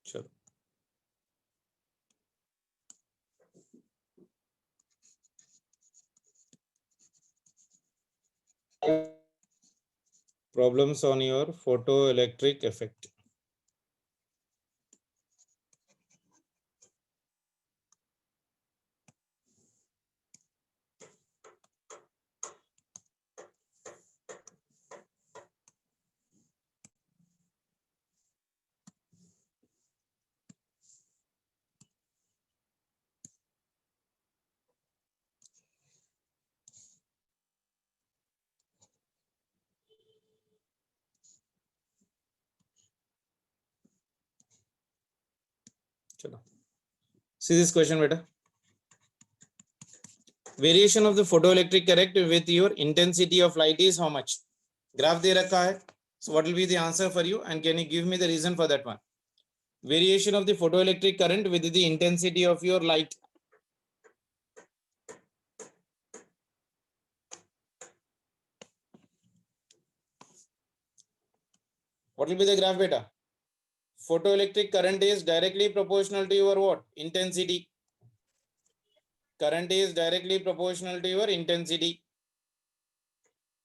चलो problems on your photoelectric effect. चलो see this question beta. Variation of the photoelectric current with your intensity of light is how much? Graph दे रखा है. So what will be the answer for you, and can you give me the reason for that one? Variation of the photoelectric current with the intensity of your light. What will be the graph beta? Photoelectric current is directly proportional to your what? Intensity. Current is directly proportional to your intensity,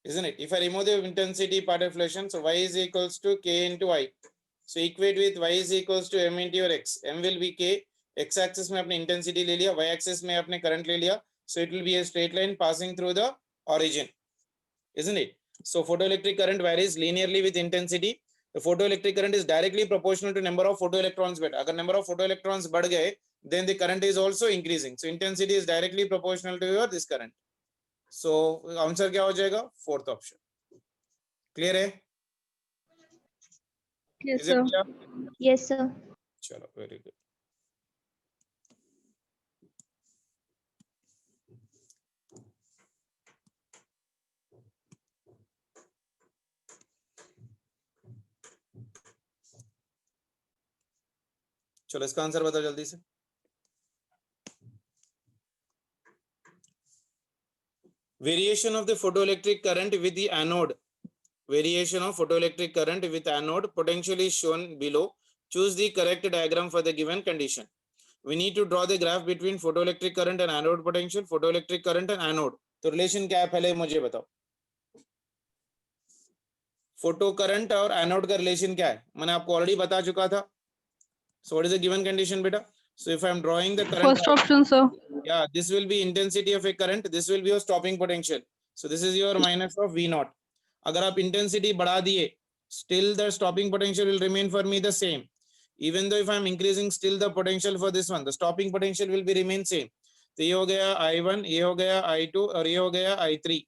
isn't it? If I remove the intensity part of relation, so y is equals to k into I. So equate with y is equals to m into your x. M will be k. X axis में अपने intensity ले लिया, y axis में अपने current ले लिया. So it will be a straight line passing through the origin, isn't it? So photoelectric current varies linearly with intensity. The photoelectric current is directly proportional to number of photoelectrons. But अगर number of photoelectrons बढ़ गए, then the current is also increasing. So intensity is directly proportional to your this current. So answer क्या हो जाएगा? Fourth option. Clear है? Yes, Is it sir. clear? Yes, sir. चलो very good. चलो इसका answer बताओ जल्दी से. Variation of the photoelectric current with the anode. Variation of photoelectric current with anode potential is shown below. Choose the correct diagram for the given condition. We need to draw the graph between photoelectric current and anode potential. Photoelectric current and anode. तो relation क्या है पहले मुझे बताओ. Photo current और anode का relation क्या है? मैंने आपको ऑलरेडी बता चुका था. So what is the given condition beta? So if I am drawing the current, First option, sir. yeah, this will be intensity of a current, this will be your stopping potential. So this is your minus of V naught. अगर आप intensity बढ़ा दिए, still the stopping potential will remain for me the same. Even though if I am increasing still the potential for this one, the stopping potential will be remain same. तो ये हो गया I1, ये हो गया I2 और ये हो गया I3.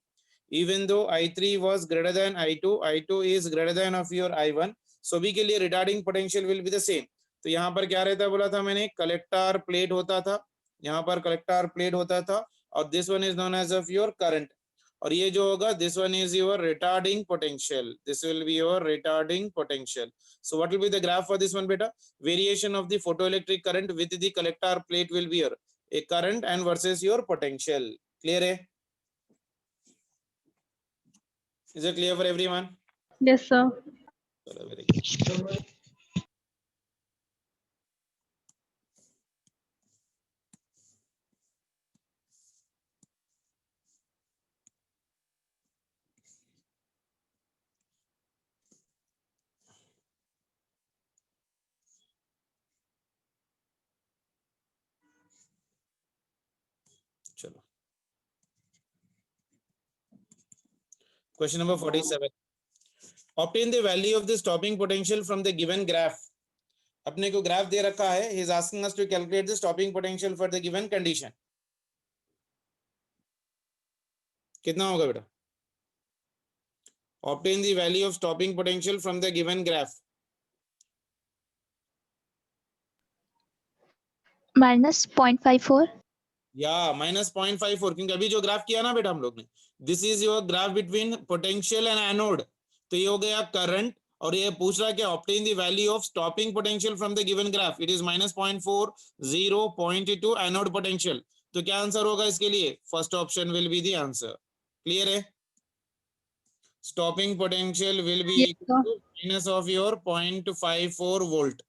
Even though I3 was greater than I2, I2 is greater than of your I1. सभी के लिए retarding potential will be the same. तो यहाँ पर क्या रहता है बोला था मैंने, कलेक्टर प्लेट होता था, यहाँ पर कलेक्टर प्लेट होता था, और this one is known as of your current, और ये जो होगा this one is your retarding potential, this will be your retarding potential. So what will be the graph for this one बेटा? Variation of the photoelectric current with the collector plate will be your A current and versus your potential. Clear है? Is it clear for everyone? Yes, sir. Very good. चलो question number 47. Obtain the value of the stopping potential from the given graph. अपने को graph दे रखा है. He is asking us to calculate the stopping potential for the given condition. कितना होगा बेटा? Obtain the value of stopping potential from the given graph. Minus 0.54. या minus 0.54, क्योंकि अभी जो ग्राफ किया ना बेटा हम लोग ने, this is your graph between potential and anode. तो ये हो गया करंट, और ये पूछ रहा क्या? Obtain the value of stopping potential from the given graph. It is minus 0.4, 0.2 anode potential. तो क्या आंसर होगा इसके लिए? First option will be the answer. Clear है? Stopping potential will be Yes, sir. Minus of your 0.54 volt.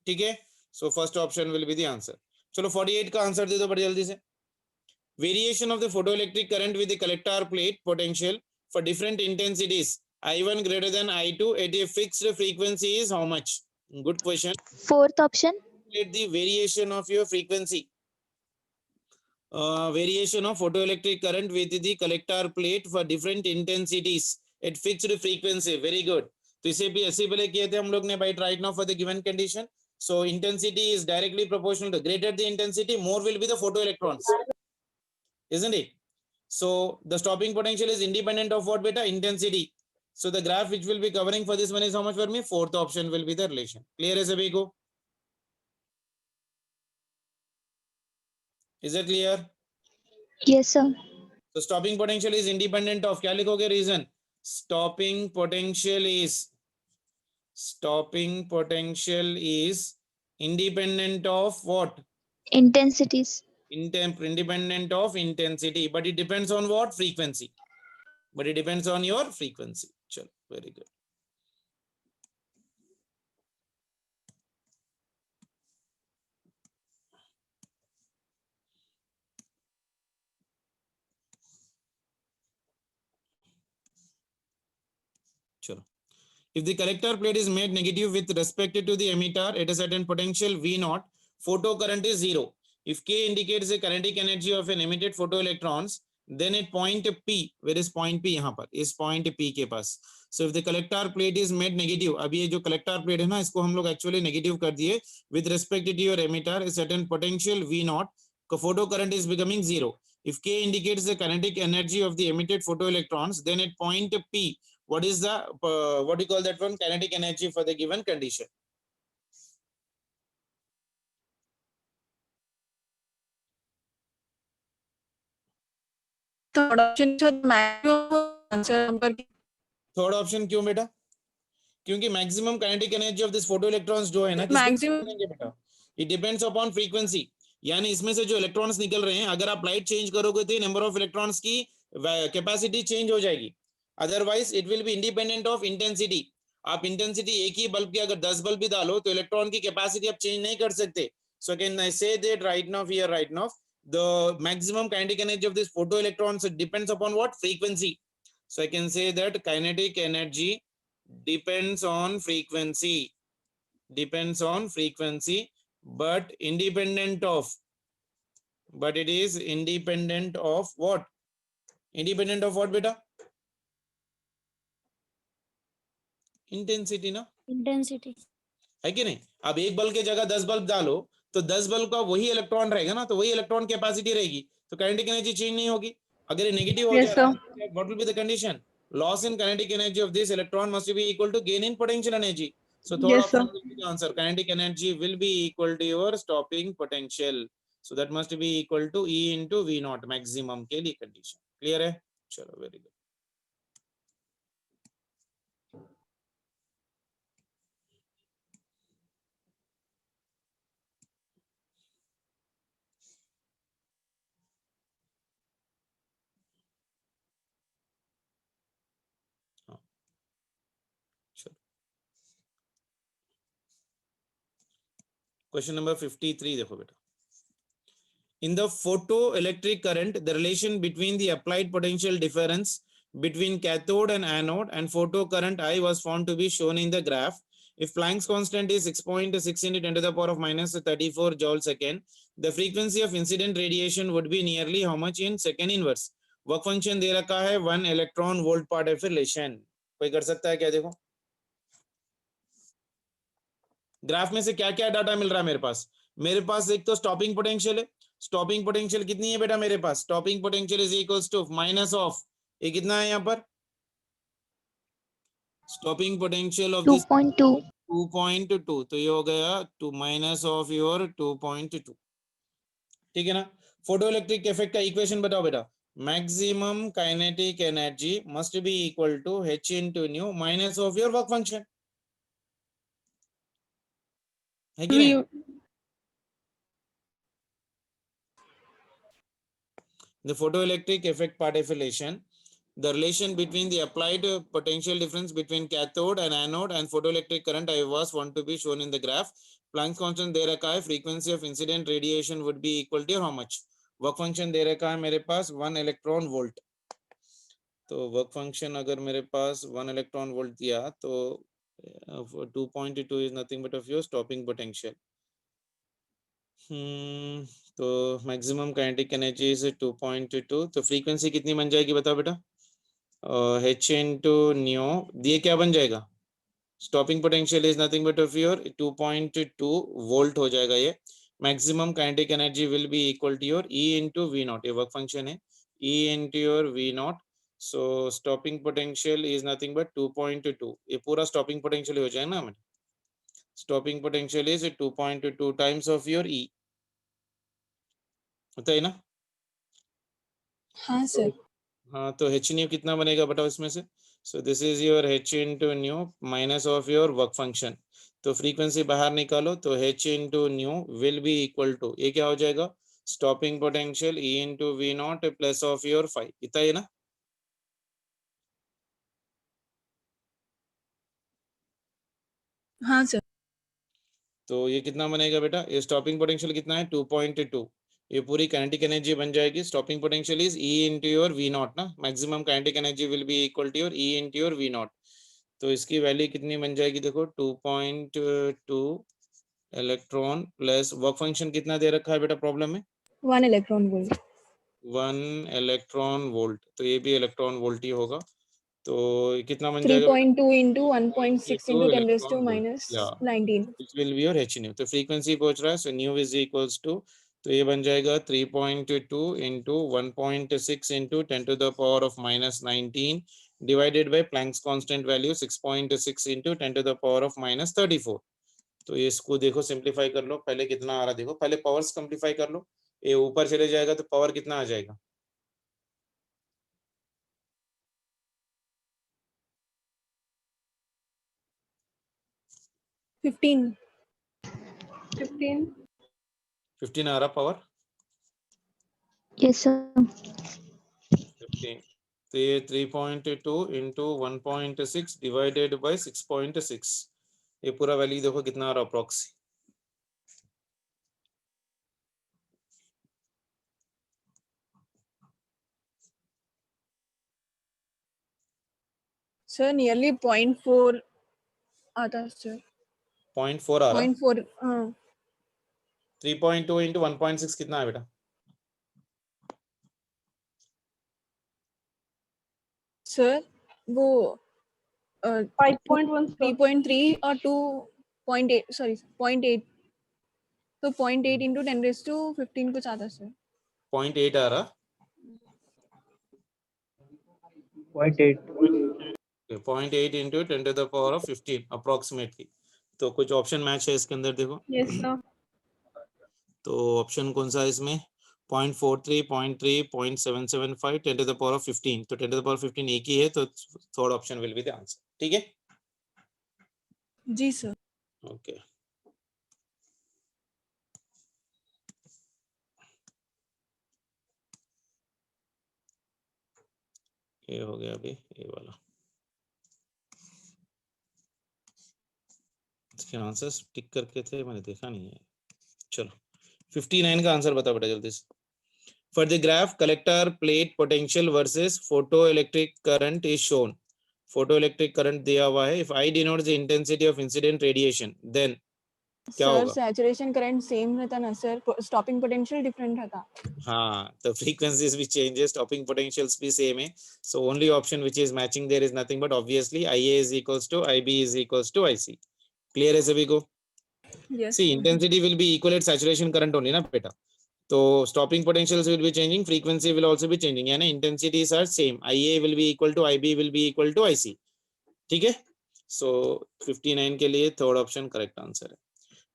ठीक है, so first option will be the answer. चलो 48 का आंसर दे दो बड़ी जल्दी से। Variation of the photoelectric current with the collector plate potential for different intensities I1 greater than I2 at a fixed frequency is how much? Good question. Fourth option. Calculate the variation of your frequency. Variation of photoelectric current with the collector plate for different intensities at fixed frequency. Very good. तो इसे भी ऐसे पहले किए थे हम लोग ने by right now for the given condition. So intensity is directly proportional to greater the intensity, more will be the photoelectrons, isn't it? So the stopping potential is independent of what beta? Intensity. So the graph which will be covering for this one is how much for me? Fourth option will be the relation. Clear है सभी को? Is it clear? Yes, sir. So stopping potential is independent of, क्या लिखोगे reason? Stopping potential is independent of what? Intensities. Independent of intensity, but it depends on what? Frequency. But it depends on your frequency. Chalo, very good. Chalo. If the collector plate is made negative with respect to the emitter at a certain potential V0, photocurrent is zero. If K indicates the kinetic energy of an emitted photoelectrons, then at point P, where is point P? यहाँ पर is point P के पास. So if the collector plate is made negative, अभी ये जो collector plate है ना, इसको हम लोग actually negative कर दिए with respect to your emitter, a certain potential V0, photocurrent is becoming zero. If K indicates the kinetic energy of the emitted photoelectrons, then at point P, what is the what do you call that one? Kinetic energy for the given condition. Third option maximum answer number third option क्यों बेटा? क्योंकि maximum kinetic energy of this photo electrons जो है ना, maximum बेटा it depends upon frequency. यानी इसमें से जो इलेक्ट्रॉन्स निकल रहे हैं, अगर आप लाइट चेंज करोगे तो नंबर ऑफ इलेक्ट्रॉन्स की कैपेसिटी चेंज हो जाएगी। Otherwise it will be independent of intensity. आप इंटेंसिटी एक ही बल्ब की अगर 10 बल्ब भी डालो तो इलेक्ट्रॉन की कैपेसिटी आप चेंज नहीं कर सकते। So can I say that right now here right now the maximum kinetic energy of this photoelectrons depends upon what? Frequency. So I can say that kinetic energy depends on frequency, but independent of, but it is independent of what? Independent of what beta? Intensity ना, Intensity. है कि नहीं? अब एक bulb की जगह 10 bulb डालो तो 10 बल्ब का वही इलेक्ट्रॉन रहेगा ना, तो वही इलेक्ट्रॉन कैपेसिटी रहेगी, तो काइनेटिक एनर्जी चेंज नहीं होगी। अगर ये नेगेटिव हो Yes, जाए what will be the condition? Loss in kinetic energy of this electron must be equal to gain in potential energy. So third Yes, option sir. will be the answer. Kinetic energy will be equal to your stopping potential. So that must be equal to E into V naught maximum के लिए condition. Clear है? चलो very good. Question number 53 देखो बेटा. In the photoelectric current, the relation between the applied potential difference between cathode and anode and photocurrent I was found to be shown in the graph. If Planck's constant is 6.6 into 10 to the power of minus 34 joule second, the frequency of incident radiation would be nearly how much in second inverse? Work function दे रखा है 1 electron volt per deflection. कोई कर सकता है क्या? देखो graph में से क्या क्या डाटा मिल रहा है मेरे पास? मेरे पास एक तो स्टॉपिंग पोटेंशियल है। स्टॉपिंग पोटेंशियल कितनी है बेटा मेरे पास? Stopping potential is equals to minus of, ये कितना है यहाँ पर? Stopping potential of this 2.2. 2.2, तो ये हो गया 2 माइनस ऑफ योर 2.2। ठीक है ना? फोटोइलेक्ट्रिक इफेक्ट का इक्वेशन बताओ बेटा। Maximum kinetic energy must be equal to h into nu minus of your work function, है कि नहीं? The photoelectric effect part definition, the relation between the applied potential difference between cathode and anode and photoelectric current I was found to be shown in the graph. Planck's constant दे रखा है, frequency of incident radiation would be equal to how much? Work function दे रखा है मेरे पास 1 electron volt. तो work function अगर मेरे पास 1 इलेक्ट्रॉन वोल्ट दिया तो 2.2 is nothing but of your stopping potential. तो मैक्सिमम काइनेटिक एनर्जी इज 2.2, तो फ्रीक्वेंसी कितनी बन जाएगी बताओ बेटा? h इंटू न्यू दिए क्या बन जाएगा? Stopping potential is nothing but of your 2.2 volt हो जाएगा ये। Maximum kinetic energy will be equal to your E into V naught, ये वर्क फंक्शन है, E into your V naught. So stopping potential is nothing but 2.2, ये पूरा stopping potential हो जाएगा ना। Stopping potential is 2.2 times of your E, होता है ना? हाँ सर। हाँ, तो h न्यू कितना बनेगा बताओ इसमें से? So this is your h into nu minus of your work function. तो फ्रीक्वेंसी बाहर निकालो तो h into nu will be equal to, ये क्या हो जाएगा? Stopping potential E into V naught plus of your 5, इतना है ना? हाँ सर। तो ये कितना बनेगा बेटा? ये स्टॉपिंग पोटेंशियल कितना है? 2.2। ये पूरी काइनेटिक एनर्जी बन जाएगी। Stopping potential is E into your V naught ना, maximum kinetic energy will be equal to your E into your V naught. तो इसकी वैल्यू कितनी बन जाएगी देखो? 2.2 इलेक्ट्रॉन प्लस वर्क फंक्शन कितना दे रखा है बेटा प्रॉब्लम में? 1 इलेक्ट्रॉन वोल्ट। 1 इलेक्ट्रॉन वोल्ट, तो ये भी इलेक्ट्रॉन वोल्ट ही होगा। तो ये कितना बन जाएगा? 3.2 into 1.6 into 10 raised to electron volt minus या 19. which will be your h nu। तो फ्रीक्वेंसी पहुंच रहा है, so nu is equals to, तो ये बन जाएगा 3.2 into 1.6 into 10 to the power of minus 19 divided by Planck's constant value 6.6 into 10 to the power of minus 34। तो ये इसको देखो सिंप्लीफाई कर लो, पहले कितना आ रहा देखो, पहले पावर्स सिंप्लीफाई कर लो। ये ऊपर चले जाएगा तो पावर कितना आ जाएगा? 15. 15 आ रहा पावर? Yes, sir. 15। तो ये 3.2 इंटू 1.6 डिवाइडेड बाय 6.6, ये पूरा वैल्यू देखो कितना आ रहा अप्रॉक्स? Sir, nearly 0.4 आता sir. 0.4 आ रहा। 0.4. हाँ 3.2 इंटू 1.6 कितना है बेटा? सर वो 5.1 3.3 और 2.8 सॉरी 0.8, तो 0.8 into 10 raised to 15 कुछ आता सर। 0.8 आ रहा। 0.8 into 10 to the power of 15 approximately. तो कुछ ऑप्शन मैच है इसके अंदर देखो। Yes sir. तो ऑप्शन कौन सा है इसमें? 0.43, 0.3, 0.775, 10 टू द पावर ऑफ 15। तो 10 टू द पावर 15 एक ही है, तो third option will be the answer. ठीक है, जी सर। ओके। ये हो गया अभी ये वाला, इसके आंसर्स टिक करके थे, मैंने देखा नहीं है। चलो 59 का आंसर बता बेटा जल्दी से। For the graph, collector plate potential versus photoelectric current is shown. Photoelectric current दिया हुआ है। If I denotes the intensity of incident radiation, then क्या सर होगा? सैचुरेशन करंट सेम रहता ना सर, स्टॉपिंग पोटेंशियल डिफरेंट रहता। हाँ, तो frequencies भी changes, stopping potentials भी same है। So only option which is matching there is nothing but obviously IA is equals to IB is equals to IC. Clear है सभी को? Yes See, intensity will be equal at saturation current only ना बेटा। तो stopping potentials will be changing, frequency will also be changing, यानी intensities are same, IA will be equal to IB will be equal to IC। ठीक है, so 59 के लिए third option correct answer है।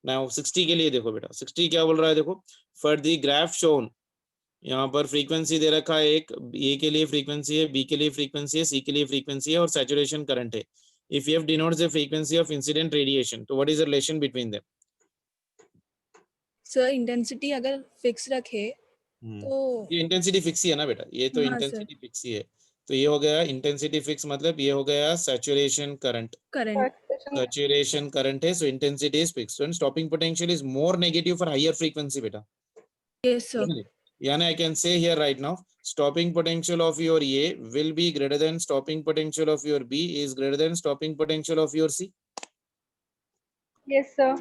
Now 60 के लिए देखो बेटा, 60 क्या बोल रहा है देखो, फॉर द ग्राफ शोन, यहाँ पर फ्रीक्वेंसी दे रखा है एक, ए के लिए फ्रीक्वेंसी है, बी के लिए फ्रीक्वेंसी है, सी के लिए फ्रीक्वेंसी है और सैचुरेशन करंट है। If F denotes the frequency of incident radiation, तो what is the relation between them? Sir intensity अगर फिक्स रखे तो ये इंटेंसिटी फिक्स ही है ना बेटा, ये तो हाँ सर। इंटेंसिटी फिक्स ही है। तो ये हो गया इंटेंसिटी फिक्स, मतलब ये हो गया saturation current. Current Saturation current है, so intensity is fixed. And stopping potential is more negative for higher frequency, beta. Yes sir Isn't it? Yani I can say here right now, stopping potential of your A will be greater than stopping potential of your B is greater than stopping potential of your C. Yes, sir.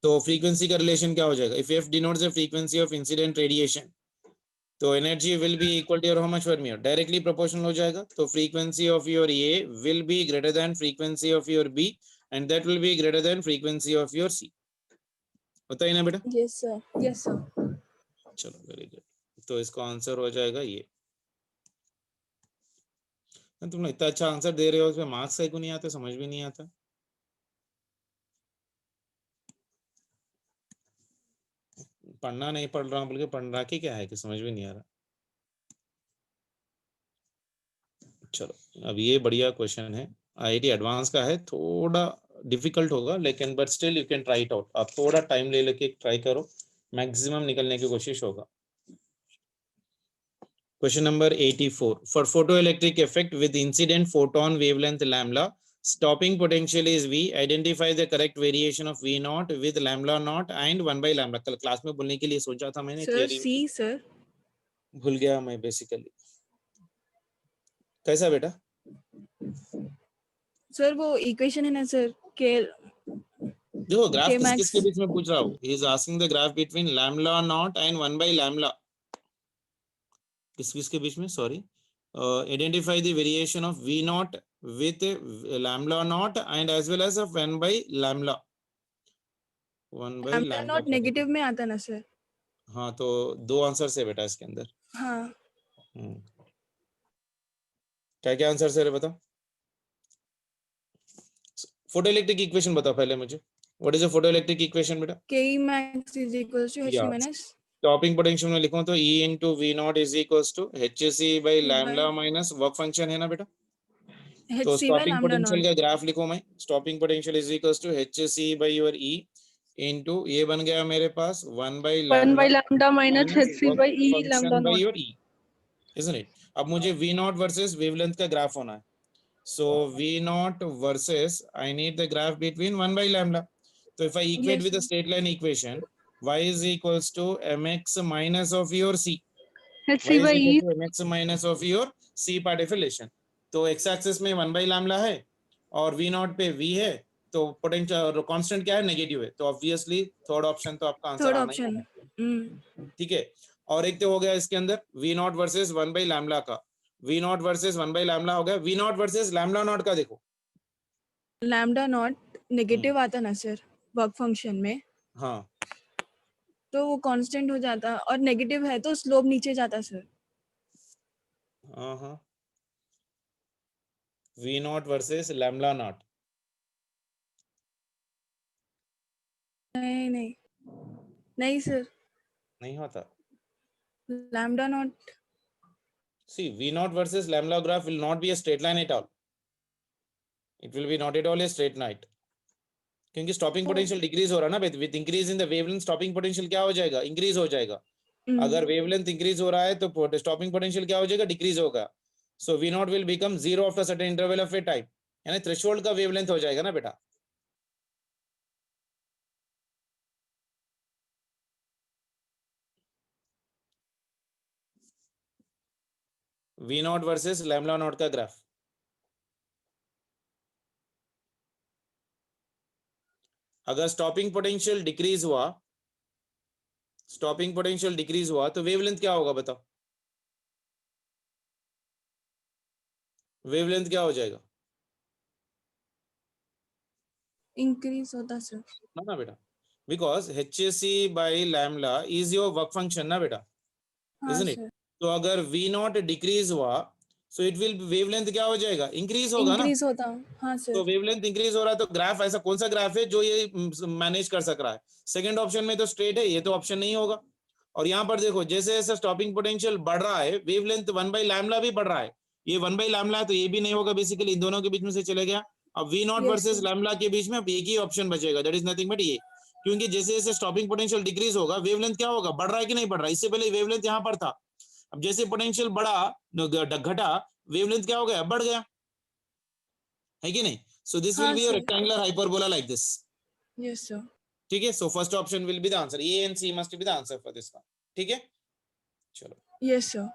तो frequency का relation क्या हो जाएगा? If F denotes the frequency of incident radiation, तो energy will be equal to your how much Fermi? Directly proportional हो जाएगा. तो frequency of your A will be greater than frequency of your B, and that will be greater than frequency of your C. होता है ना बेटा? Yes sir चलो very good, तो इसका आंसर हो जाएगा ये। तुम लोग इतना अच्छा आंसर दे रहे हो, उसमें मार्क्स को नहीं आते, समझ भी नहीं आता। पढ़ना नहीं पढ़ रहा हूँ बल्कि पढ़ रहा कि क्या है कि समझ भी नहीं आ रहा। चलो अब ये बढ़िया क्वेश्चन है, आईआईटी एडवांस का है, थोड़ा डिफिकल्ट होगा लेकिन but still you can try it out. आप थोड़ा टाइम ले लेके ट्राई करो, मैक्सिमम निकलने की कोशिश होगा। Question number 84. For photoelectric effect with incident photon wavelength lambda, stopping potential is V. Identify the correct variation of V naught with lambda naught and 1 by lambda. कल क्लास में बोलने के लिए सोचा था मैंने, सर थियरी सी सर भूल गया मैं बेसिकली। कैसा बेटा? सर वो इक्वेशन है ना सर के देखो ग्राफ K किस max. किस के बीच में पूछ रहा हूँ। He is asking the graph between lambda naught and 1 by lambda. किस किस के बीच में? Sorry, identify the variation of V naught with lambda naught and as well as of 1 by lambda. 1 by lambda lambda not negative में आता ना sir? हाँ, तो दो आंसर से बेटा इसके अंदर। हाँ क्या क्या आंसर से बताओ। फोटो इलेक्ट्रिक इक्वेशन बताओ पहले मुझे। What is the photo electric equation बेटा? K max is equals to H Yeah. minus stopping potential में लिखूं तो E into V naught is equals to HC by by lambda minus work function है ना बेटा। तो HC by stopping lambda potential naught. का graph लिखूं मैं, stopping potential is equals to HC by your E into ये बन गया मेरे पास 1 by 1 by lambda lambda minus minus HC work by E lambda function by naught. your E, isn't it? अब मुझे V naught versus wavelength का graph होना है। So V naught versus I need the graph between 1 by lambda. So if I equate Yes, with the sir. straight line equation, y is equals to mx minus of your c. Y HC is by equal E. to mx minus of your c part definition. तो x axis में 1 by lambda है और v naught पे v है, तो potential constant क्या है? Negative है। तो ऑब्वियसली थर्ड ऑप्शन तो आपका आंसर थर्ड आना ही ऑप्शन. है। ठीक है, और एक तो हो गया इसके अंदर v naught versus 1 by lambda का, V naught versus 1 by lambda हो गया। V naught versus lambda naught का देखो, लैम्डा नॉट नेगेटिव आता ना सर वर्क फंक्शन में, हाँ तो वो कांस्टेंट हो जाता और नेगेटिव है तो स्लोप नीचे जाता सर. हाँ V naught versus lambda naught। नहीं सर, नहीं होता। Lambda naught. See, V naught versus lambda graph will not be a straight line at all. It will be not at all a straight line. क्योंकि stopping potential decrease हो रहा है ना, with increase in the wavelength stopping potential क्या हो जाएगा? Increase हो जाएगा। अगर वेवलेंथ इंक्रीज हो रहा है तो स्टॉपिंग पोटेंशियल क्या हो जाएगा? डिक्रीज होगा। सो V naught will become 0 after certain interval of A time, यानी थ्रेशोल्ड का वेवलेंथ हो जाएगा ना बेटा। V naught versus lambda naught का ग्राफ, अगर स्टॉपिंग पोटेंशियल डिक्रीज हुआ तो वेवलेंथ क्या होगा बताओ? वेवलेंथ क्या हो जाएगा? इंक्रीज होता सर. ना बेटा, because HC by lambda is your work function ना बेटा, हाँ isn't it? सर, तो अगर V naught डिक्रीज हुआ so it will वेवलेंथ क्या हो जाएगा? इंक्रीज होगा ना। इंक्रीज होता. हाँ तो सर. वेवलेंथ इंक्रीज हो रहा है तो ग्राफ ऐसा कौन सा ग्राफ है जो ये मैनेज कर सक रहा है? सेकंड ऑप्शन में तो स्ट्रेट है, ये तो ऑप्शन नहीं होगा। और यहाँ पर देखो जैसे जैसे स्टॉपिंग पोटेंशियल बढ़ रहा है वेवलेंथ 1 by lambda भी बढ़ रहा है। ये 1 by lambda है तो ये भी नहीं होगा, बेसिकली इन दोनों के बीच में से चले गया। अब V naught Yes, versus sir. Lambda के बीच में अब एक ही ऑप्शन बचेगा, दैट इज नथिंग बट ये। क्योंकि जैसे जैसे स्टॉपिंग पोटेंशियल डिक्रीज होगा वेवलेंथ क्या होगा? बढ़ रहा है कि नहीं बढ़ रहा है? इससे पहले वेवलेंथ यहाँ पर था, अब जैसे पोटेंशियल बढ़ा घटा वेवलेंथ क्या हो गया, बढ़ गया, है कि नहीं? सो दिस विल हाँ be your sir, rectangular hyperbola like this. Yes sir, ठीक है, so first option will be the answer, A and C must be the answer for this one. ठीक है, चलो. Yes sir.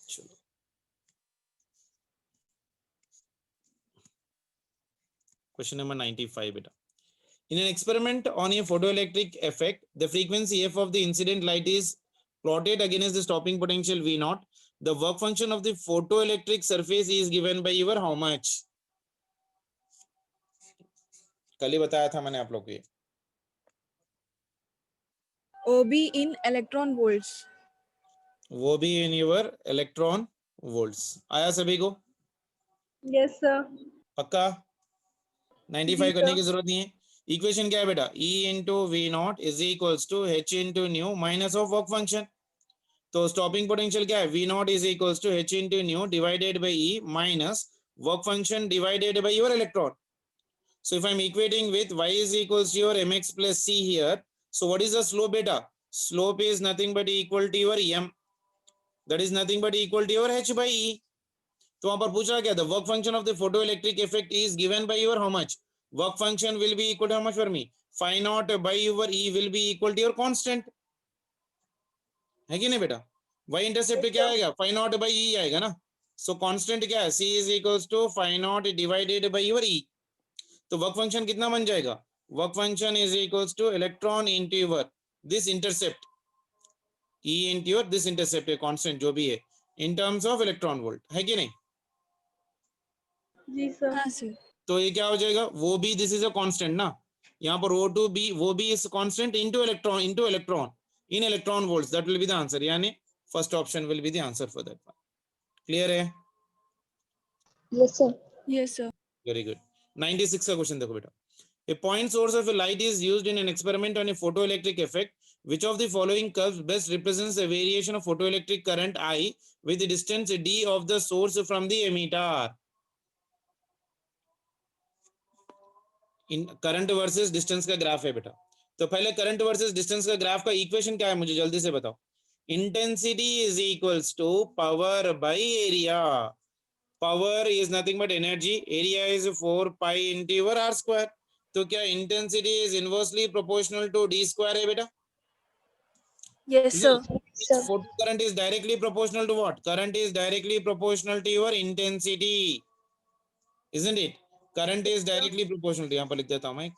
चलो, question number 95 beta. In an experiment on a photoelectric effect, the frequency f of the incident light is plotted against the stopping potential V naught. The work function of the photoelectric surface is given by your how much? कल ही बताया था मैंने आप लोग को ये. OB in electron volts. वो भी in your electron volts. आया सभी को? Yes, sir. पक्का? 95 जी, करने sir. की जरूरत नहीं है. इक्वेशन क्या है बेटा? E into V naught is equals to H into nu minus of work function. तो स्टॉपिंग पोटेंशियल क्या है? V naught is equals to H into nu divided by E minus work function divided by your electron. So if I'm equating with y is equals to your mx plus c here, so what is the slope beta? Slope is nothing but equal to your m. That is nothing but equal to your h by e. तो वहां पर पूछ रहा क्या था? Work function of the photoelectric effect is given by your how much? Work function will be equal to how much for me? Phi naught by your E will be equal to your constant, है कि नहीं बेटा? y intercept क्या आएगा? Phi naught bye ई आएगा ना. सो constant क्या है? c is equals to phi naught divided by your E. तो वर्क फंक्शन कितना बन जाएगा? Work function is equals to electron into your this intercept, e into your this intercept, constant जो भी है, in terms of electron volt, है कि नहीं? जी, sir. हाँ सर. तो ये क्या हो जाएगा? वो भी दिस इज अ कांस्टेंट ना, यहाँ पर O2 भी, वो भी is constant into electron in electron volts. That will be the answer, यानी first option will be the answer for that one. Clear है? Yes, sir. Yes sir. Very good. 96 का question देखो बेटा. A point source of a light is used in an experiment on a photoelectric effect. Which of the following curves best represents a variation of photoelectric current I with the distance d of the source from the emitter? इन current versus distance का graph है बेटा. तो पहले current versus distance का graph का equation क्या है मुझे जल्दी से बताओ. Intensity is equals to power by area. Power is nothing but energy, area is 4 pi into your R square. तो क्या intensity is inversely proportional to D square है बेटा? Yes sir. Sir. Photo current is directly proportional to what? Current is directly proportional to your intensity, isn't it? Current is directly proportional to, यहाँ पर लिख देता हूँ मैं,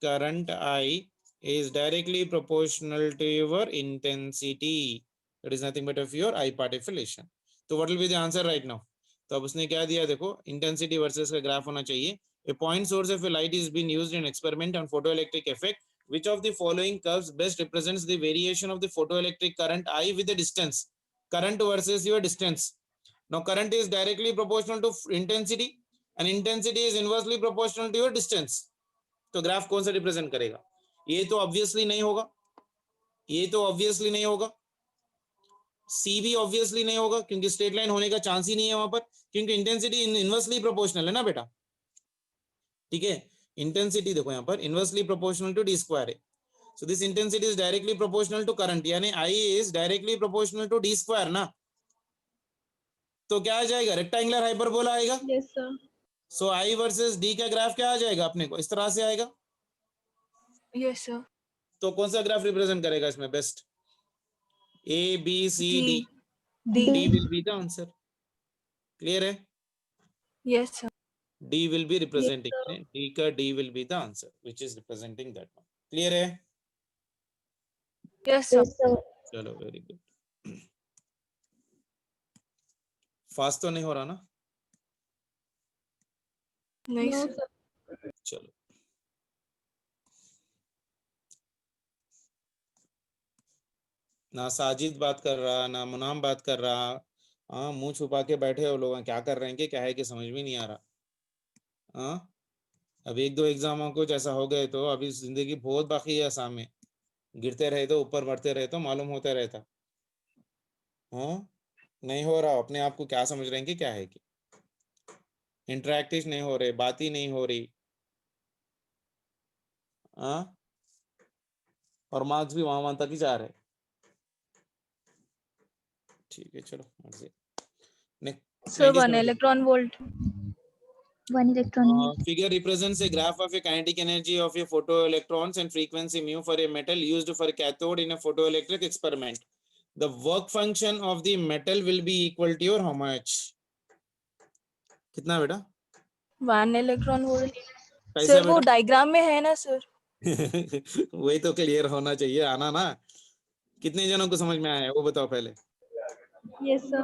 current I is directly proportional to your intensity. That is nothing but of your I partition. तो what will be the answer right now? तो अब उसने क्या दिया देखो, intensity versus का ग्राफ होना चाहिए. A point source of a light is being used in experiment on photoelectric effect. Which of the following curves best represents the variation of the photoelectric current I with the distance? Current versus your distance. Now current is directly proportional to intensity and intensity is inversely proportional to your distance. तो graph कौन सा represent करेगा? ये तो obviously नहीं होगा, ये तो ऑब्वियसली नहीं होगा, सी भी ऑब्वियसली नहीं होगा क्योंकि स्ट्रेट लाइन होने का चांस ही नहीं है वहां पर, क्योंकि इंटेंसिटी इनवर्सली प्रोपोर्शनल है ना बेटा. ठीक है, इंटेंसिटी देखो यहाँ पर inversely proportional to D square है. So this intensity is directly proportional to current, यानी I is directly proportional to D square ना. तो क्या आ जाएगा? रेक्टेंगुलर हाइपरबोला आएगा. Yes, sir. So I versus D का ग्राफ क्या आ जाएगा अपने को? इस तरह से आएगा. Yes sir. तो कौन सा ग्राफ रिप्रेजेंट करेगा इसमें best? A B C D. D. D will be the answer. Clear है? Yes sir. D will be Yes, representing, sir. D का D will be the answer which is representing that one. Clear है? Yes sir. Yes, sir. चलो very good. Fast तो नहीं हो रहा ना? नहीं No, सर. sir. चलो ना साजिद बात कर रहा ना मुनाम बात कर रहा. हाँ, मुंह छुपा के बैठे हो लोग, क्या कर रहे हैं कि क्या है कि समझ में नहीं आ रहा. हाँ, अब एक दो एग्जाम कुछ ऐसा हो गए तो अभी जिंदगी बहुत बाकी है सामने. गिरते रहे तो ऊपर बढ़ते रहे तो मालूम होता रहता. हाँ, नहीं हो रहा. अपने आप को क्या समझ रहे हैं कि क्या है कि इंटरेक्टिव नहीं हो रहे, बात ही नहीं हो रही. हाँ, और मार्क्स भी वहां तक ही जा रहे हैं। ठीक है, चलो next. Sir, 1 electron volt. 1 electron volt. Figure represents a graph of a kinetic energy of a photoelectrons and frequency mu for a metal used for a cathode in a photoelectric experiment. The work function of the metal will be equal to your how much? कितना बेटा? 1 electron volt. कैसा Sir, वो बेटा? Diagram में है ना sir? वही तो क्लियर होना चाहिए, आना ना। कितने जनों को समझ में आया है वो बताओ पहले। Yes, sir.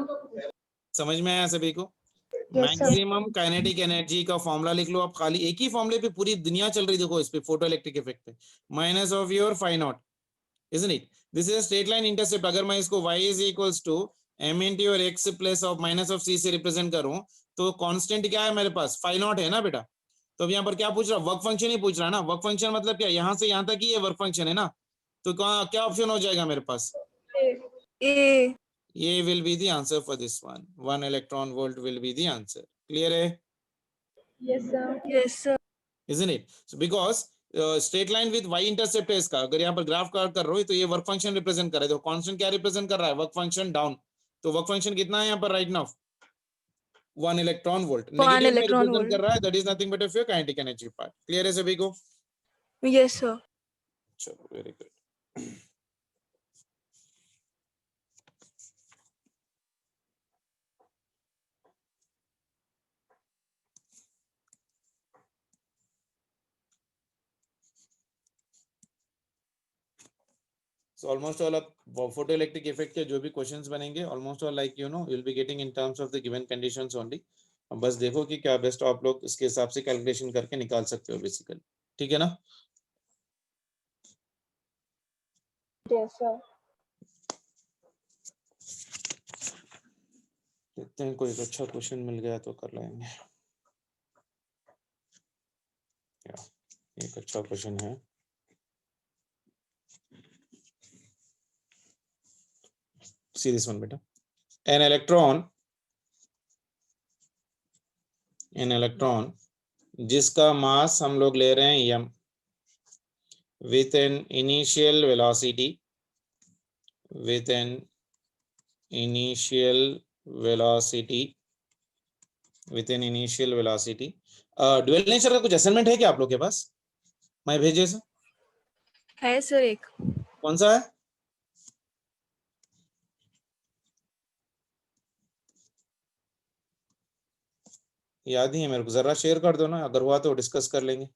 समझ में आया सभी को? Yes, sir. Maximum kinetic energy का फॉर्मूला लिख लो आप, खाली एक ही फॉर्मूले पे पूरी दुनिया चल रही, देखो इस पे फोटो इलेक्ट्रिक इफेक्ट पे, minus of your phi naught, isn't it? This is a straight line intercept. अगर मैं इसको y is equals to m into your x plus of minus of c से रिप्रेजेंट करूं तो कांस्टेंट क्या है मेरे पास? फाई नॉट है ना बेटा। तो अब यहाँ पर क्या पूछ रहा? वर्क फंक्शन ही पूछ रहा है ना। वर्क फंक्शन मतलब क्या? यहाँ से यहाँ तक ही ये वर्क फंक्शन है ना। तो क्या ऑप्शन हो जाएगा मेरे पास? A. ये will be the answer for this one. 1 electron volt will be the answer. Clear है? Yes, sir. Yes, sir. Isn't it? So because straight line with y intercept है इसका, अगर यहाँ पर ग्राफ कार्ड कर रहे हो तो ये वर्क फंक्शन रिप्रेजेंट कर रहा है। तो कांस्टेंट क्या रिप्रेजेंट कर रहा है? Work function down. तो वर्क फंक्शन कितना है यहाँ पर right now? 1 electron volt. 1 negative में electron रिप्रेजेंट volt. कर रहा है, that is nothing but of your kinetic energy part. Clear है सभी को? Yes, sir. चलो, very good. So almost all of photoelectric effect के जो भी क्वेश्चंस बनेंगे almost all like you know you'll be getting in terms of the given conditions only. अब बस देखो कि क्या बेस्ट आप लोग इसके हिसाब से कैलकुलेशन करके निकाल सकते हो बेसिकली। ठीक है ना? Yes, sir. देखते हैं कोई अच्छा क्वेश्चन मिल गया तो कर लेंगे। एक अच्छा क्वेश्चन है। See this one बेटा। An electron जिसका मास हम लोग ले रहे हैं m with an initial velocity dual nature का कुछ असाइनमेंट है क्या आप लोग के पास? मैं भेजे से है सर एक। कौन सा है? याद नहीं है मेरे को, जरा शेयर कर दो ना, अगर हुआ तो डिस्कस कर लेंगे।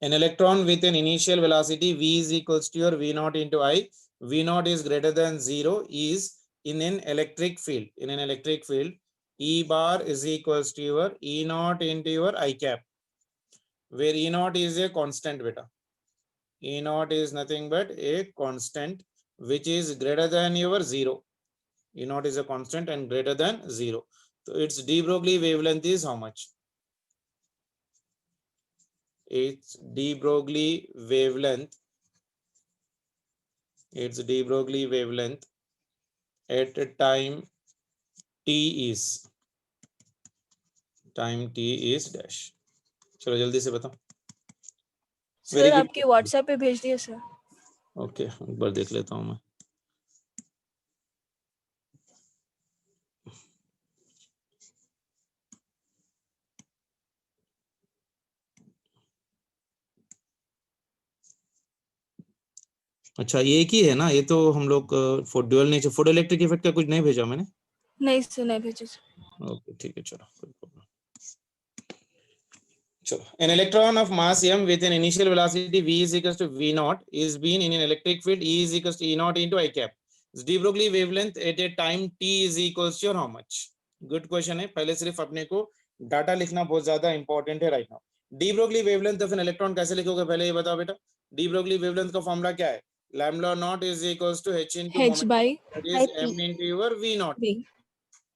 An electron with an initial velocity v is equals to your v naught into I. V naught is greater than 0 is in an electric field. In an electric field, E bar is equals to your E naught into your I cap, where E naught is a constant beta. E naught is nothing but a constant which is greater than your 0. E naught is a constant and greater than 0. So its de Broglie wavelength is how much? Its de Broglie wavelength at time t is dash. चलो जल्दी से बताओ। Sir आपके WhatsApp पे भेज दिए sir. Okay, एक बार देख लेता हूँ मैं। अच्छा, ये एक ही है ना? ये तो हम लोग dual nature photo electric effect का कुछ नहीं भेजा मैंने। नहीं सर, नहीं भेजे सर। ओके ठीक है, चलो कोई प्रॉब्लम। चलो, an electron of mass m with an initial velocity v is equals to v naught is being in an electric field E is equals to E naught into I cap. de Broglie wavelength at a time t is equals to how much? Good question है। पहले सिर्फ अपने को data लिखना बहुत ज्यादा important है right now. de Broglie wavelength of an electron कैसे लिखोगे पहले ये बताओ बेटा। de Broglie wavelength का फॉर्मूला क्या है? lambda naught is equals to h into h moment, by that is m into your v naught, v.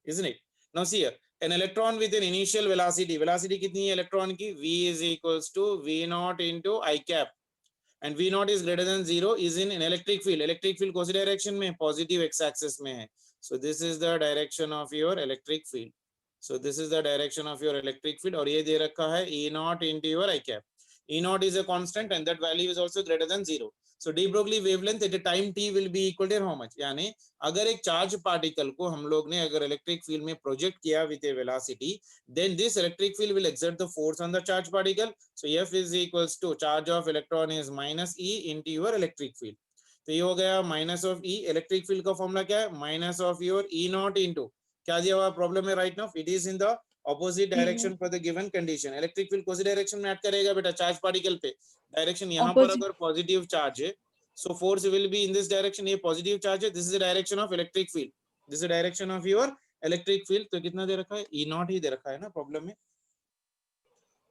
isn't it? Now see here, an electron with an initial velocity कितनी है electron की? v is equals to v naught into I cap, and v naught is greater than 0 is in an electric field. electric field कौन सी direction में? Positive x axis में है। so this is the direction of your electric field. So this is the direction of your electric field. और ये दे रखा है E naught into your I cap. E naught is a constant and that value is also greater than 0. So de Broglie wavelength at a time t will be equal to how much? यानी अगर एक charge particle को हम लोग ने अगर electric field में project किया with A velocity, then this electric field will exert the force on the charge particle. So F is equals to charge of electron is minus E into your electric field. तो ये हो गया minus of E. Electric field का formula क्या है? Minus of your E naught into क्या दिया हुआ प्रॉब्लम में right now, it is in the opposite direction for the given condition. Electric field कौन सी डायरेक्शन में एक्ट करेगा बेटा? चार्ज पार्टिकल पे. डायरेक्शन यहाँ पर अगर पॉजिटिव चार्ज है, so force will be in this direction. ये पॉजिटिव चार्ज है, this is the direction of electric field, this is direction of your electric field. तो कितना दे रखा है? ई नॉट ही दे रखा है ना प्रॉब्लम में.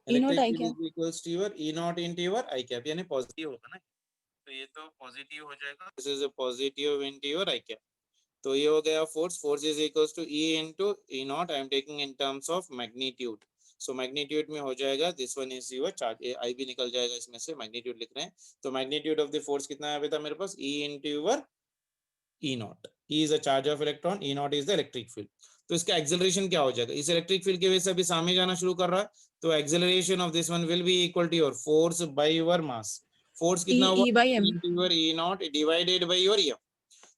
Electric field is equals to your E naught into your I cap, यानी पॉजिटिव होगा ना. तो ये तो पॉजिटिव हो जाएगा, this is a positive into your I cap. तो ये हो गया force. Force is equals to E into E naught. I am taking in terms of magnitude. So magnitude में हो जाएगा this one is your charge. I भी निकल जाएगा इसमें से, मैग्नीट्यूड लिख रहे हैं. तो मैग्नीट्यूड ऑफ द फोर्स कितना है बेटा मेरे पास? E into your E naught. E is a charge of electron, E naught is the electric field. तो इसका एक्सेलरेशन क्या हो जाएगा? इस इलेक्ट्रिक फील्ड की वजह से अभी सामने जाना शुरू कर रहा है, तो acceleration of this one will be equal to your force by your mass. Force कितना हुआ? E naught divided by your m.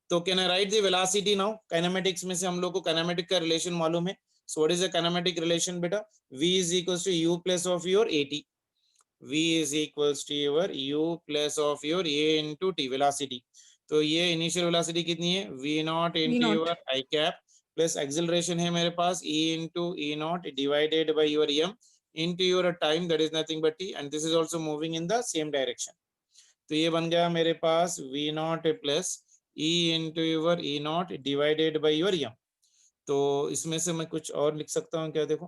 तो can I write the velocity now? Kinematics में से हम लोग को काइनेमेटिक का रिलेशन मालूम है. So what is the kinematic relation बेटा? v is equals to u plus of your at. v is equals to your u plus of your a into t velocity. तो ये इनिशियल वेलोसिटी कितनी है? v naught into your I cap plus acceleration है मेरे पास e into e naught divided by your m into your time, that is nothing but t, and this is also moving in the same direction. तो ये बन गया मेरे पास v not plus e into your e not divided by your m. तो इसमें से मैं कुछ और लिख सकता हूँ क्या? देखो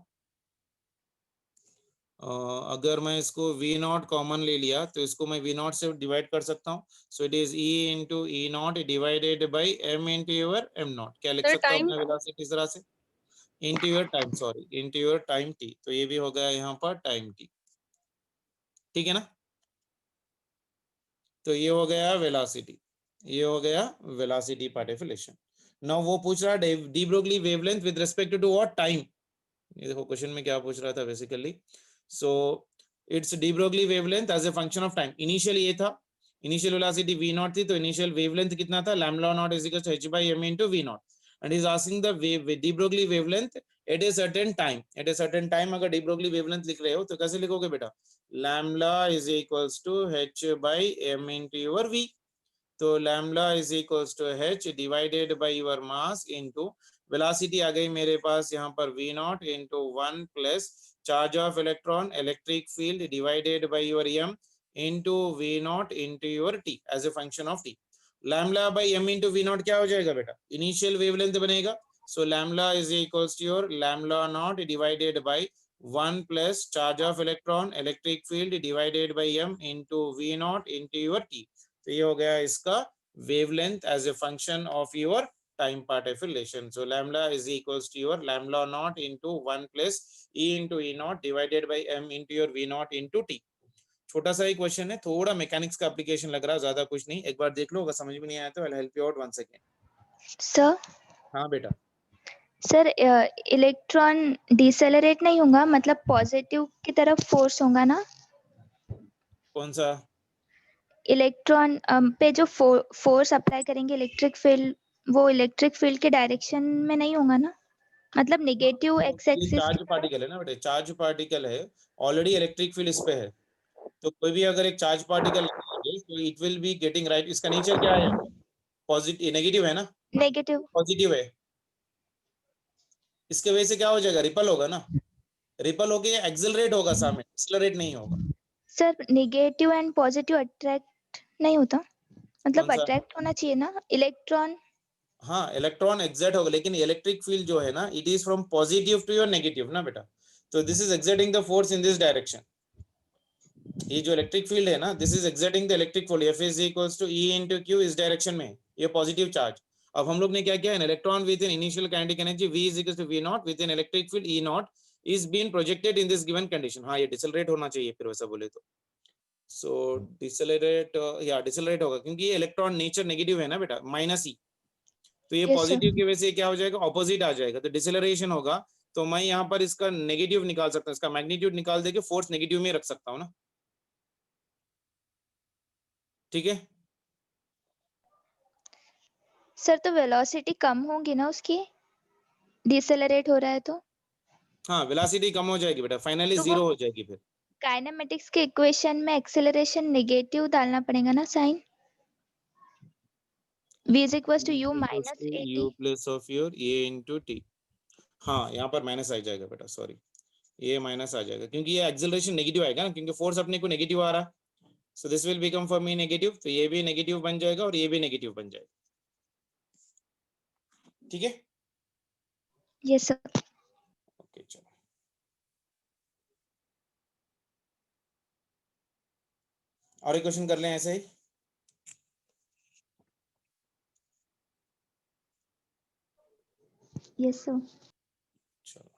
अगर मैं इसको v नॉट कॉमन ले लिया तो इसको मैं v नॉट से डिवाइड कर सकता हूँ. So it is e into e not divided by m into your m not. क्या लिख सकता हूँ मैं वेलोसिटी इस तरह से? Into your time, sorry into your time t. तो ये भी हो गया यहाँ पर टाइम t. ठीक है ना? तो ये हो गया वेलोसिटी, ये हो गया velocity part of relation. Now वो पूछ रहा है de Broglie wavelength with respect to what? Time. ये देखो क्वेश्चन में क्या पूछ रहा था basically. So it's de Broglie wavelength as a function of time. Initial ये था, इनिशियल वेलोसिटी v नॉट थी, तो इनिशियल वेवलेंथ कितना था? Lambda naught is equal to h by m into v naught. And is asking the de Broglie wavelength at a certain time. At a certain time अगर de Broglie wavelength लिख रहे हो तो कैसे लिखोगे बेटा? Lambda is equals to h by m into your v. तो lambda is equals to h divided by your mass into velocity आ गई मेरे पास यहाँ पर v naught into 1 plus charge of electron electric field divided by your m into v naught into your t as a function of t. Lambda by m into v naught क्या हो जाएगा बेटा? इनिशियल वेवलेंथ बनेगा. So lambda is equals to your lambda naught divided by 1 plus charge of electron electric field divided by m into v naught into your t. तो ये हो गया इसका wavelength as a function of your time part of relation. So lambda is equals to your lambda naught into 1 plus e into e naught divided by m into your v naught into t. छोटा सा ही question है, थोड़ा mechanics का application लग रहा है, ज्यादा कुछ नहीं. एक बार देख लो, अगर समझ में नहीं आया तो I'll help you out once again. Sir हाँ बेटा. सर इलेक्ट्रॉन डिसेलरेट नहीं होगा, मतलब पॉजिटिव की तरफ फोर्स होगा ना? कौन सा? इलेक्ट्रॉन पे जो फोर्स अप्लाई करेंगे इलेक्ट्रिक फील्ड, वो इलेक्ट्रिक फील्ड के डायरेक्शन में नहीं होगा ना? मतलब negative x axis. Charge particle है ना बेटे, चार्ज पार्टिकल है, ऑलरेडी इलेक्ट्रिक फील्ड इस पे है. तो कोई भी अगर एक चार्ज पार्टिकल लगाएंगे तो it will be getting right. इसका नेचर क्या है? पॉजिटिव, नेगेटिव है ना? नेगेटिव. पॉजिटिव है. इसके वजह से क्या हो जाएगा? रिपल होगा ना. रिपल होके एक्सेलरेट होगा सामने, एक्सेलरेट नहीं होगा. Sir negative and positive attract नहीं होता, मतलब अट्रैक्ट होना चाहिए ना इलेक्ट्रॉन. हाँ, इलेक्ट्रॉन एक्सर्ट होगा, लेकिन इलेक्ट्रिक फील्ड जो है ना, it is from positive to your negative ना बेटा. तो this is exerting the force in this direction. ये जो इलेक्ट्रिक फील्ड है ना, this is exerting the electric force. F is equals to E into Q इस डायरेक्शन में, ये पॉजिटिव चार्ज. अब हम लोग ने क्या किया? An electron with an initial kinetic energy V is equals to V naught with an electric field E naught is being projected in this given condition. हाँ, ये डिसेलरेट होना चाहिए फिर वैसा बोले तो. सो डिसेलरेट, या डिसेलरेट होगा क्योंकि ये इलेक्ट्रॉन नेचर नेगेटिव है ना बेटा, माइनस E. तो ये पॉजिटिव की वजह से क्या हो जाएगा? ऑपोजिट आ जाएगा, तो डिसेलरेशन होगा. तो मैं यहाँ पर इसका नेगेटिव निकाल सकता हूँ, इसका मैग्नीट्यूड निकाल देके फोर्स नेगेटिव में रख सकता हूँ ना, ठीक है। सर तो वेलोसिटी कम होगी ना उसकी, डिसेलरेट हो रहा है तो हाँ वेलोसिटी कम हो जाएगी बेटा, फाइनली तो वो जीरो हो जाएगी फिर। काइनेमेटिक्स के इक्वेशन में एक्सेलरेशन नेगेटिव डालना पड़ेगा ना sign, v is equals to u minus at। u plus of your a into T. हाँ यहाँ पर माइनस आ जाएगा बेटा, सॉरी ये माइनस आ जाएगा क्योंकि ये एक्सेलरेशन नेगेटिव आएगा ना, क्योंकि फोर्स अपने को नेगेटिव आ रहा है। So this will become for me negative, तो ये भी नेगेटिव बन जाएगा और ये भी नेगेटिव बन जाएगा, ठीक है। Yes sir. ओके चलो, और एक क्वेश्चन कर लें ऐसे ही। Yes sir. चलो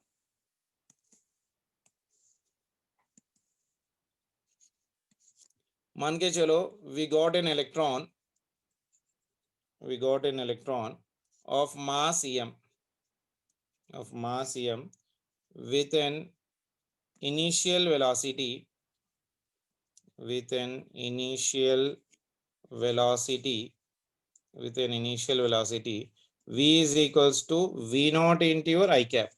मान के चलो we got an electron of mass m with an initial velocity v is equals to v naught into your I cap,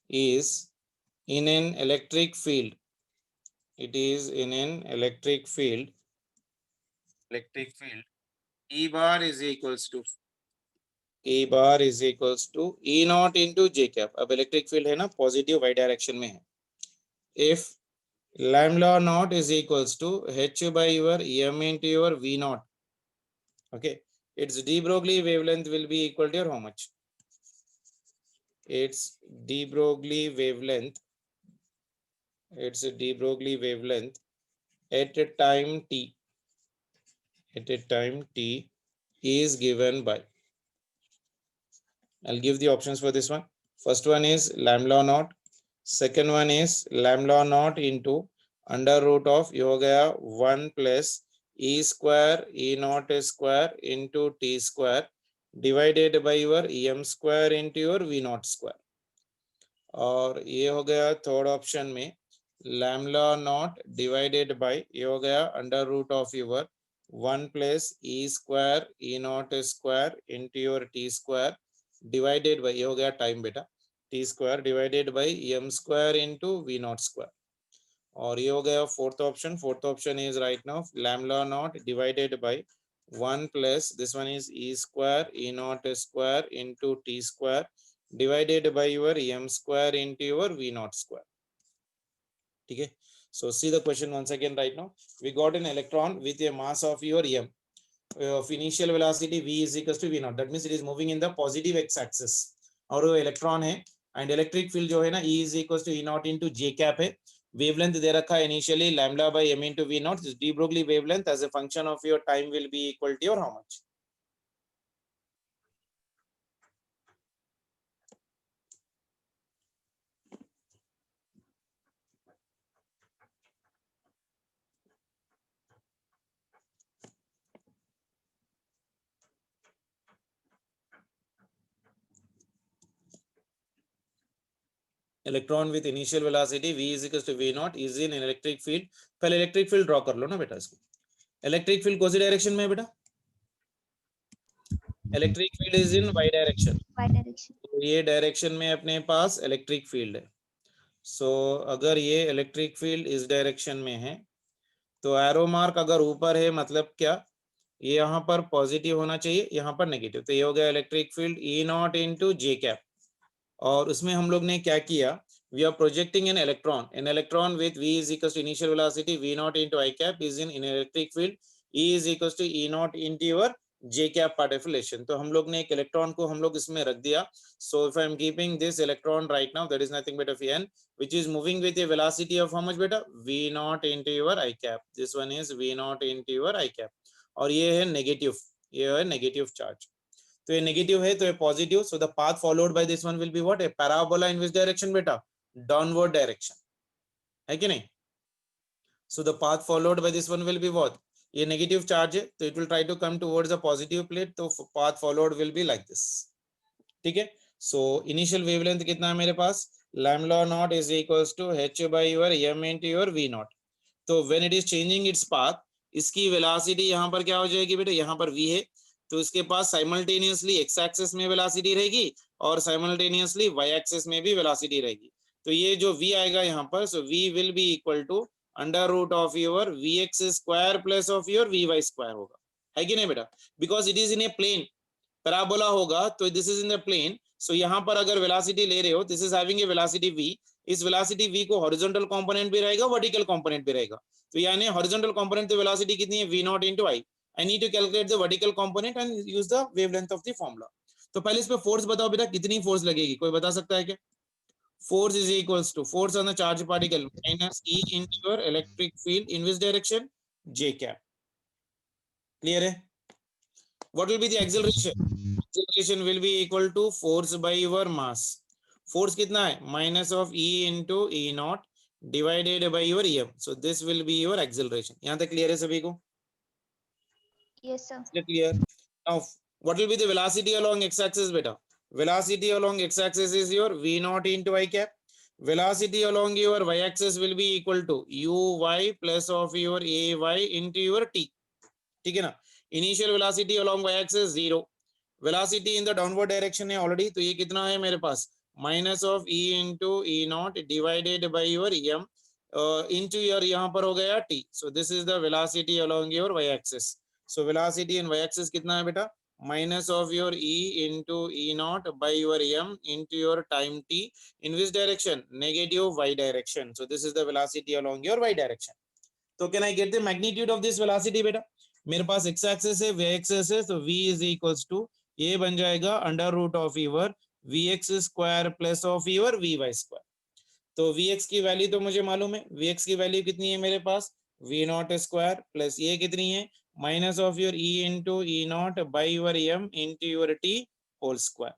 is in an electric field. It is in an electric field. E bar is equals to E naught into J cap. अब electric field है ना positive y direction में है। If lambda naught is equals to h by your m into your v naught, okay, its de Broglie wavelength will be equal to your how much? Its de Broglie wavelength at a time t is given by, I'll give the options for this one. First one is lambda naught, second one is lambda naught into under root of ये हो गया 1 plus e square e naught square into t square divided by your em square into your v naught square, और ये हो गया third option में lambda naught divided by ये हो गया under root of your 1 plus e square e naught square into your t square divided by ये हो गया टाइम बेटा t square divided by m square into v naught square, और ये हो गया fourth option is right now lambda naught divided by 1 plus this one is e square e naught square into t square divided by your m square into your v naught square, ठीक है। So see the question once again right now. We got an electron with a mass of your m, of initial velocity v is equals to v naught, that means it is moving in the positive x axis, और वो electron है and electric field जो है ना E is equals to E naught into J cap है, wavelength दे रखा है initially lambda by m into v naught, de Broglie wavelength as a function of your time will be equal to your how much? Electron with initial velocity v is equals to v naught is in an electric field, पहले electric field draw कर लो ना बेटा इसको। Electric field कौन सी direction में है बेटा? Electric field is in y direction, तो ये डायरेक्शन में अपने पास इलेक्ट्रिक फील्ड है। सो अगर ये इलेक्ट्रिक फील्ड इस डायरेक्शन में है तो एरो मार्क अगर ऊपर है मतलब क्या, ये यहाँ पर पॉजिटिव होना चाहिए, यहाँ पर नेगेटिव, तो ये हो गया electric field E naught into J cap, और उसमें हम लोग ने क्या किया, we are projecting an electron with v is equals to initial velocity v naught into I cap is in electric field E is equals to E naught into your J cap part of relation, तो हम लोग ने एक electron को हम लोग इसमें रख दिया। सो if I am keeping this electron right now that is nothing but of n which is moving with a velocity of how much बेटा, v naught into your I cap, this one is v naught into your I cap, और ये है negative, ये है negative charge, तो ये negative है तो ये positive, so the path followed by this one will be what, a parabola in which direction बेटा, डाउनवर्ड डायरेक्शन, है कि नहीं। So the path followed by this one will be what, ये नेगेटिव चार्ज है तो it will try to come towards the positive plate, तो path followed will be like this, ठीक है। सो इनिशियल वेवलेंथ कितना है मेरे पास, lambda naught is equals to h by your m into your v naught. तो when it is changing its path, इसकी velocity यहाँ पर क्या हो जाएगी बेटा, यहाँ पर v है, तो इसके पास साइमल्टेनियसली एक्स एक्सिस में वेलोसिटी रहेगी और साइमल्टेनियसली वाई एक्सिस में भी वेलोसिटी रहेगी। तो ये जो v आएगा यहाँ पर, so v will be equal to under root of your vx square plus of your vy square होगा, है कि नहीं बेटा, because it is in a plane, parabola होगा तो this is in the plane. So यहाँ पर अगर वेलोसिटी ले रहे हो, this is having a velocity v, इस वेलोसिटी v को हॉरिजॉन्टल कंपोनेंट भी रहेगा, वर्टिकल कंपोनेंट भी रहेगा। तो यानी हॉरिजॉन्टल कंपोनेंट की वेलोसिटी कितनी है, v naught into i। I need to calculate the vertical component and use the wavelength of the formula. तो पहले इस पे फोर्स बताओ बेटा, कितनी फोर्स लगेगी, कोई बता सकता है क्या? Force is equals to force on the charge particle minus E into your electric field in which direction, J cap. Clear है? What will be the acceleration? Acceleration will be equal to force by your mass. Force कितना है, minus of E into E naught divided by your EM. So this will be your acceleration. यहाँ तक clear है सभी को? Yes, sir. Is it clear? Now, what will be the velocity along x-axis, beta? Velocity along x-axis is your v naught into I cap. Velocity along your y-axis will be equal to uy plus of your ay into your t. ठीक है ना? Initial velocity along y-axis 0. Velocity in the downward direction है already, तो ये कितना है मेरे पास, minus of e into e naught divided by your em into your यहाँ पर हो गया t. So this is the velocity along your y-axis. So velocity in y-axis कितना है बेटा, minus of your e into e naught by your m into your time t in which direction, negative y direction. So this is the velocity along your y direction. तो can I get the magnitude of this velocity बेटा? मेरे पास x axis है, y axis है, तो v is equals to ये बन जाएगा under root of your vx square plus of your vy square. तो vx की वैल्यू तो मुझे मालूम है, vx की वैल्यू कितनी है मेरे पास, v नॉट स्क्वायर प्लस ये कितनी है, minus of your e into E naught by your M into your T whole square.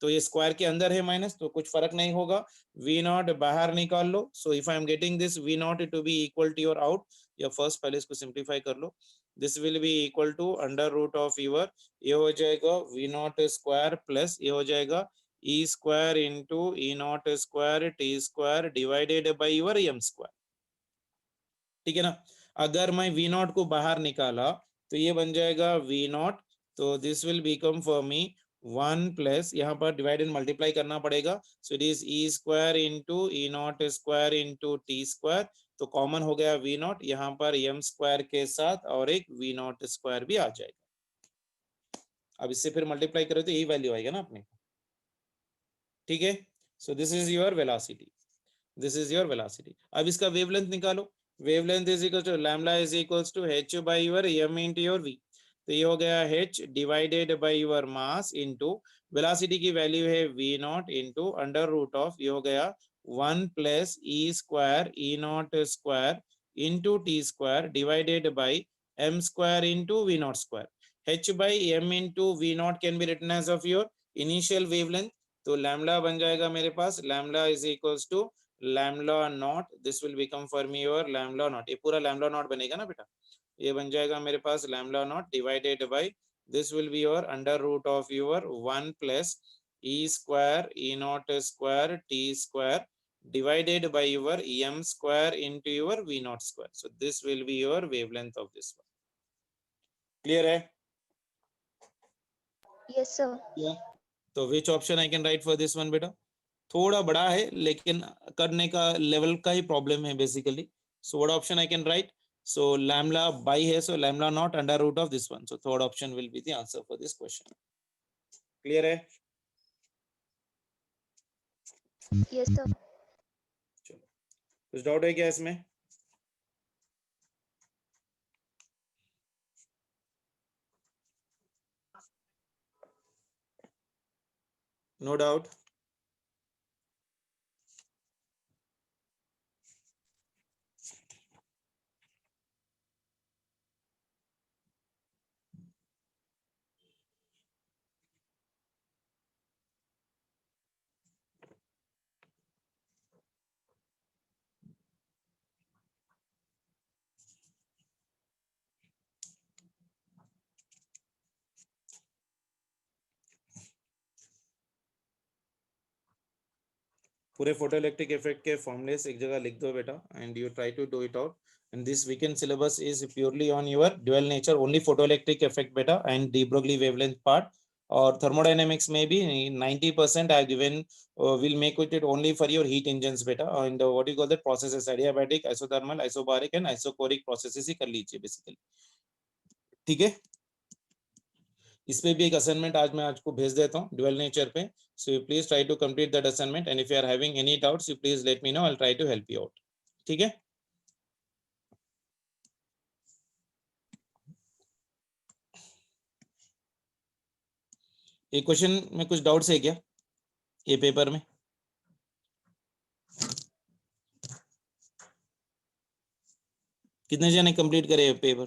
तो ये स्क्वायर के अंदर है माइनस, तो कुछ फर्क नहीं होगा, v नॉट बाहर निकाल लो। So if I am getting this v naught to be equal to your out, या फर्स्ट पहले इसको सिंप्लीफाई कर लो, this will be equal to under root of your, ये हो जाएगा v नॉट स्क्वायर प्लस ये हो जाएगा e square into E naught square T square divided by your M square. ठीक है ना? अगर मैं v नॉट को बाहर निकाला तो ये बन जाएगा v नॉट, तो this will become for me 1 plus, यहाँ पर डिवाइड एंड मल्टीप्लाई करना पड़ेगा, so it is e square into E naught square into T square, तो कॉमन हो गया v नॉट, यहाँ पर m स्क्वायर के साथ और एक v नॉट स्क्वायर भी आ जाएगा। अब इससे फिर मल्टीप्लाई करो तो यही वैल्यू आएगा ना अपने, ठीक है? So this is your velocity, this is your velocity. अब इसका वेवलेंथ निकालो, wavelength is equal to lambda is equals to h by your m into your v, तो ये हो गया h divided by your mass into velocity की value है v naught into under root of, ये हो गया 1 plus e square E naught square into t square divided by m square into v naught square. h by m into v naught can be written as of your initial wavelength, तो lambda बन जाएगा मेरे पास, lambda is equals to lambda naught, this will become for me your lambda naught, ये पूरा lambda naught बनेगा ना बेटा, ये बन जाएगा मेरे पास lambda naught divided by, this will be your under root of your 1 plus e square E naught square T square divided by your m square into your v naught square. So this will be your wavelength of this one. Clear है? Yes, sir. तो which option I can write for this one बेटा? थोड़ा बड़ा है लेकिन करने का level का ही प्रॉब्लम है basically. So what option I can write? So lambda by है, so lambda naught under root of this one, so third option will be the answer for this question. Clear है? Yes, sir. चलो, कुछ doubt है क्या इसमें? No doubt? पूरे photoelectric effect के formulas एक जगह लिख दो बेटा and you try to do it out. And this weekend syllabus is purely on your dual nature, only photoelectric effect beta and de Broglie wavelength part. Or thermodynamics maybe 90% I have given, will make it only for your heat engines beta. And what you call that processes, adiabatic, isothermal, isobaric and isochoric processes ही कर लीजिए basically. ठीक है, इस पे भी एक assignment आज मैं आपको भेज देता हूँ ड्यूअल नेचर पे. So you please try to complete that assignment and if you are having any doubts you please let me know, I will try to help you out. ठीक है, ये क्वेश्चन में कुछ डाउट्स है क्या ये paper में? कितने जने कंप्लीट करे paper?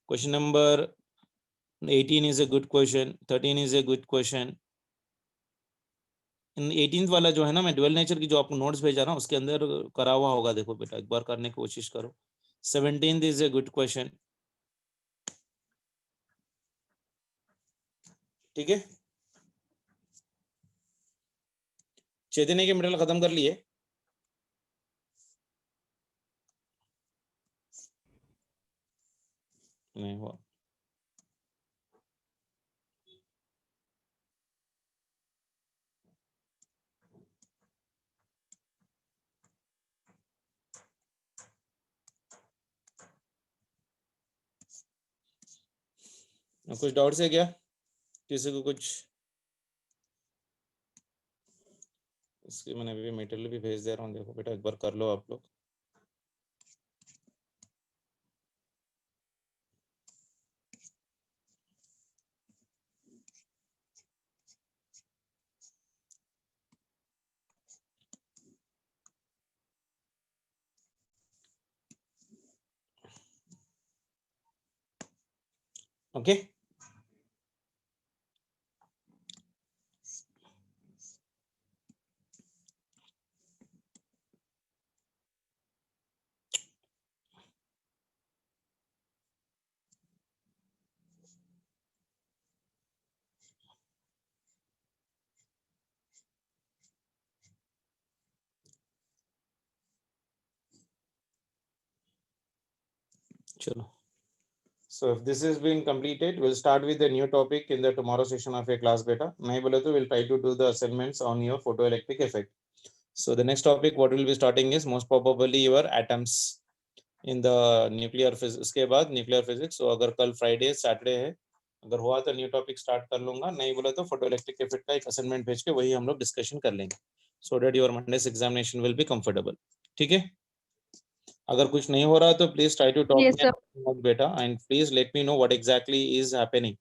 Question number 18 is a good question, 13 is a good question. 18th वाला जो है ना, मैं ड्यूअल नेचर की जो आपको नोट्स भेजा रहा हूँ उसके अंदर करा हुआ होगा, देखो बेटा एक बार करने की कोशिश करो. 17th is a good question. ठीक है, चैतन्य के मटेरियल खत्म कर लिए? नहीं हुआ. कुछ डाउट्स है क्या किसी को? कुछ इसके मैंने अभी मटेरियल भी भेज दे रहा हूँ, देखो बेटा एक बार कर लो आप लोग. ओके, चलो. So if this has been completed, we'll start with a new topic in the tomorrow session of your class beta. नहीं बोले तो we'll try to do the assignments on your photoelectric effect. So the next topic what we'll be starting is most probably your atoms in the nuclear physics. उसके बाद nuclear physics. So अगर कल Friday Saturday है, अगर हुआ तो new topic start कर लूंगा, नहीं बोले तो फोटोइलेक्ट्रिक इफेक्ट का एक असाइनमेंट भेज के वही हम लोग डिस्कशन कर लेंगे, so that your Monday's examination will be comfortable. ठीक है, अगर कुछ नहीं हो रहा तो प्लीज ट्राई टू टॉक बेटा and please let me know what exactly is happening.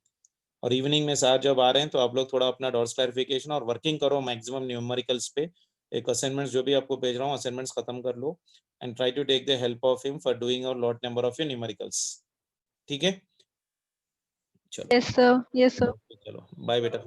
और इवनिंग में सर जब आ रहे हैं तो आप लोग थोड़ा अपना डाउट्स क्लैरिफिकेशन और वर्किंग करो मैक्सिमम न्यूमेरिकल्स पे. एक असाइनमेंट्स जो भी आपको भेज रहा हूँ असाइनमेंट्स खत्म कर लो and try to take the help of him for doing और lot number of your numericals. ठीक है, चलो. Yes sir, yes sir. चलो बाय बेटा.